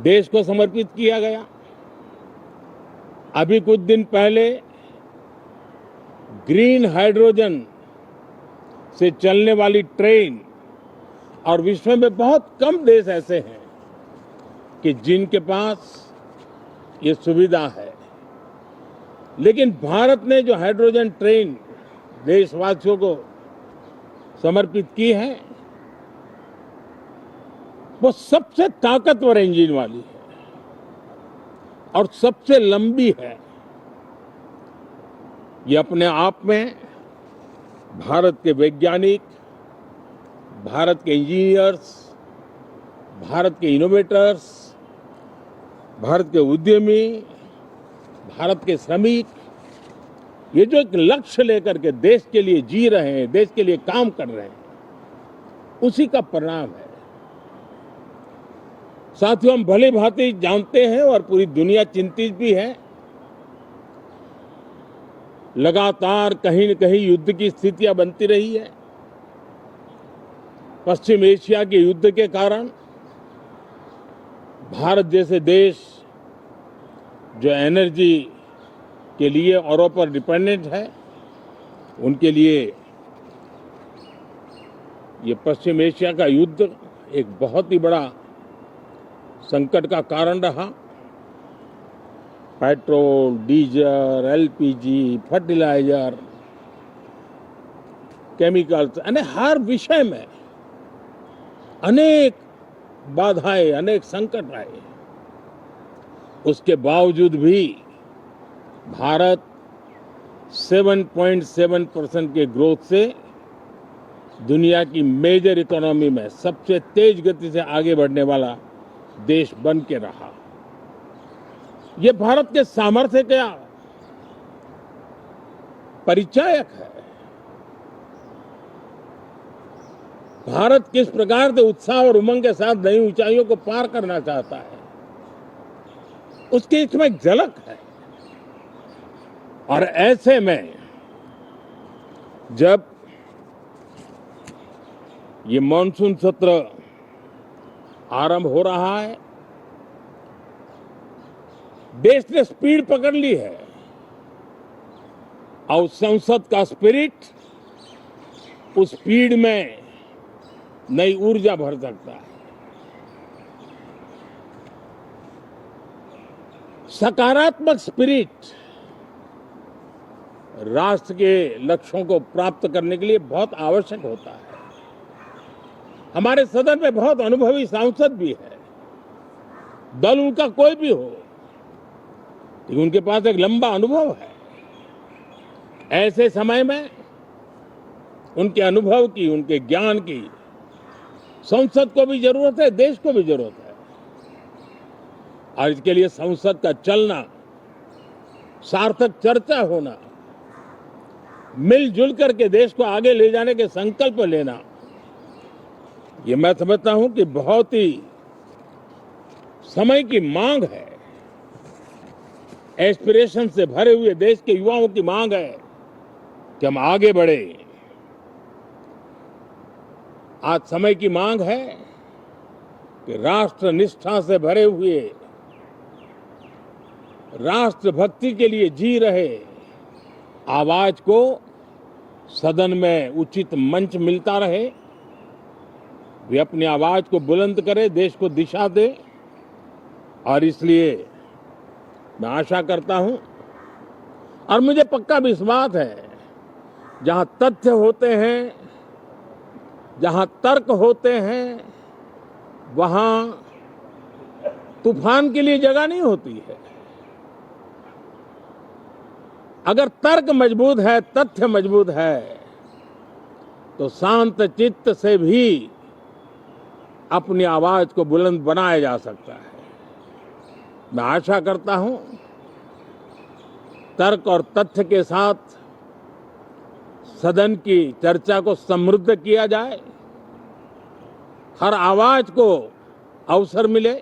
देश को समर्पित किया गया। अभी कुछ दिन पहले ग्रीन हाइड्रोजन से चलने वाली ट्रेन, और विश्व में बहुत कम देश ऐसे हैं कि जिनके पास ये सुविधा है, लेकिन भारत ने जो हाइड्रोजन ट्रेन देशवासियों को समर्पित की है, वो सबसे ताकतवर इंजन वाली है और सबसे लंबी है। ये अपने आप में भारत के वैज्ञानिक, भारत के इंजीनियर्स, भारत के इनोवेटर्स, भारत के उद्यमी, भारत के श्रमिक, ये जो एक लक्ष्य लेकर के देश के लिए जी रहे हैं, देश के लिए काम कर रहे हैं, उसी का परिणाम है। साथियों, हम भली भांति जानते हैं और पूरी दुनिया चिंतित भी है, लगातार कहीं न कहीं युद्ध की स्थितियां बनती रही है। पश्चिम एशिया के युद्ध के कारण भारत जैसे देश जो एनर्जी के लिए औरों पर डिपेंडेंट है, उनके लिए ये पश्चिम एशिया का युद्ध एक बहुत ही बड़ा संकट का कारण रहा। Petrol, diesel, LPG, fertiliser, chemicals, यानी हर विषय में अनेक बाधाएं, अनेक संकट आए। उसके बावजूद भी भारत 7.7% के ग्रोथ से दुनिया की मेजर इकोनॉमी में सबसे तेज गति से आगे बढ़ने वाला देश बन के रहा। ये भारत के सामर्थ्य का परिचायक है। भारत किस प्रकार से उत्साह और उमंग के साथ नई ऊंचाइयों को पार करना चाहता है, उसकी इसमें एक झलक है। और ऐसे में जब ये मॉनसून सत्र आरंभ हो रहा है, देश ने स्पीड पकड़ ली है और संसद का स्पिरिट उस स्पीड में नई ऊर्जा भर सकता है। सकारात्मक स्पिरिट राष्ट्र के लक्ष्यों को प्राप्त करने के लिए बहुत आवश्यक होता है। हमारे सदन में बहुत अनुभवी सांसद भी है, दल उनका कोई भी हो, लेकिन उनके पास एक लंबा अनुभव है। ऐसे समय में उनके अनुभव की, उनके ज्ञान की संसद को भी जरूरत है, देश को भी जरूरत है। और इसके लिए संसद का चलना, सार्थक चर्चा होना, मिलजुल करके देश को आगे ले जाने के संकल्प लेना, ये मैं समझता हूं कि बहुत ही समय की मांग है। एस्पिरेशन से भरे हुए देश के युवाओं की मांग है कि हम आगे बढ़े। आज समय की मांग है कि राष्ट्र निष्ठा से भरे हुए, राष्ट्र भक्ति के लिए जी रहे आवाज को सदन में उचित मंच मिलता रहे, वे अपनी आवाज को बुलंद करे, देश को दिशा दे। और इसलिए मैं आशा करता हूं और मुझे पक्का विश्वास है, जहां तथ्य होते हैं, जहां तर्क होते हैं, वहां तूफान के लिए जगह नहीं होती है। अगर तर्क मजबूत है, तथ्य मजबूत है, तो शांत चित्त से भी अपनी आवाज को बुलंद बनाया जा सकता है। मैं आशा करता हूं तर्क और तथ्य के साथ सदन की चर्चा को समृद्ध किया जाए, हर आवाज को अवसर मिले,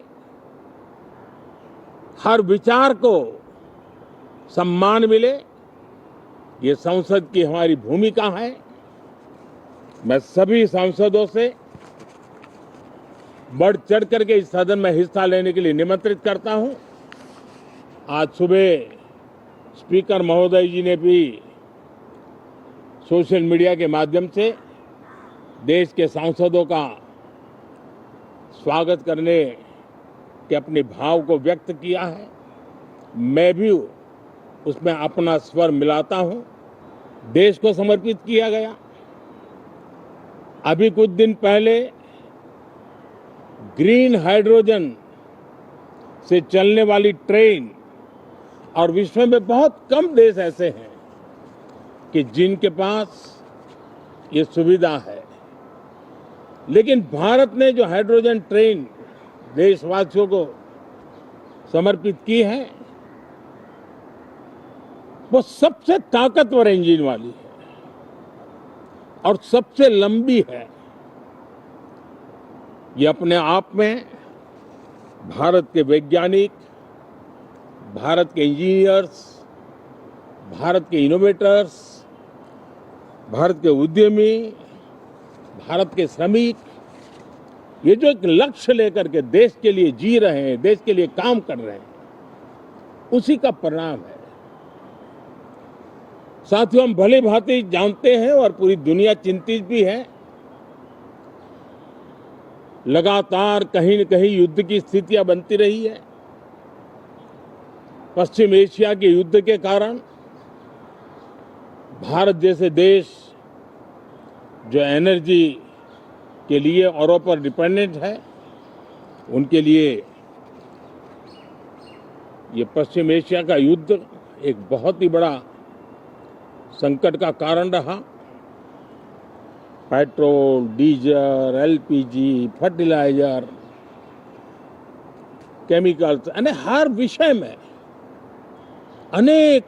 हर विचार को सम्मान मिले। ये संसद की हमारी भूमिका है। मैं सभी सांसदों से बढ़ चढ़ करके इस सदन में हिस्सा लेने के लिए निमंत्रित करता हूं। आज सुबह स्पीकर महोदय जी ने भी सोशल मीडिया के माध्यम से देश के सांसदों का स्वागत करने के अपने भाव को व्यक्त किया है। मैं भी उसमें अपना स्वर मिलाता हूं। देश को समर्पित किया गया। अभी कुछ दिन पहले ग्रीन हाइड्रोजन से चलने वाली ट्रेन, और विश्व में बहुत कम देश ऐसे हैं कि जिनके पास ये सुविधा है, लेकिन भारत ने जो हाइड्रोजन ट्रेन देशवासियों को समर्पित की है, वो सबसे ताकतवर इंजन वाली है और सबसे लंबी है। ये अपने आप में भारत के वैज्ञानिक, भारत के इंजीनियर्स, भारत के इनोवेटर्स, भारत के उद्यमी, भारत के श्रमिक, ये जो एक लक्ष्य लेकर के देश के लिए जी रहे हैं, देश के लिए काम कर रहे हैं, उसी का परिणाम है। साथियों, हम भली भांति जानते हैं और पूरी दुनिया चिंतित भी है। लगातार कहीं न कहीं युद्ध की स्थितियां बनती रही है। पश्चिम एशिया के युद्ध के कारण भारत जैसे देश जो एनर्जी के लिए औरों पर डिपेंडेंट है, उनके लिए ये पश्चिम एशिया का युद्ध एक बहुत ही बड़ा संकट का कारण रहा। Petrol, diesel, LPG, fertiliser, chemicals, यानी हर विषय में अनेक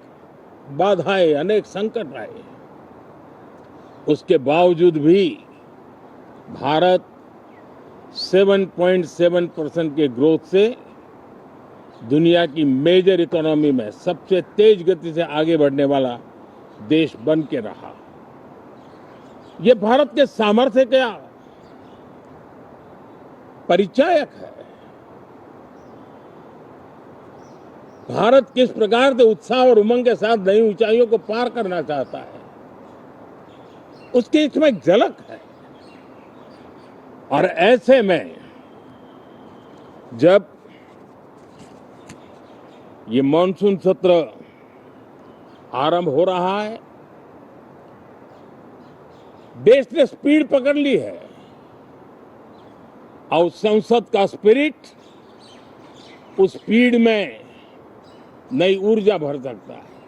बाधाएं, अनेक संकट आए। उसके बावजूद भी भारत 7.7% के ग्रोथ से दुनिया की मेजर इकोनॉमी में सबसे तेज गति से आगे बढ़ने वाला देश बन के रहा। ये भारत के सामर्थ्य का परिचायक है। भारत किस प्रकार से उत्साह और उमंग के साथ नई ऊंचाइयों को पार करना चाहता है, उसकी इसमें एक झलक है। और ऐसे में जब ये मॉनसून सत्र आरंभ हो रहा है, देश ने स्पीड पकड़ ली है और संसद का स्पिरिट उस स्पीड में नई ऊर्जा भर सकता है।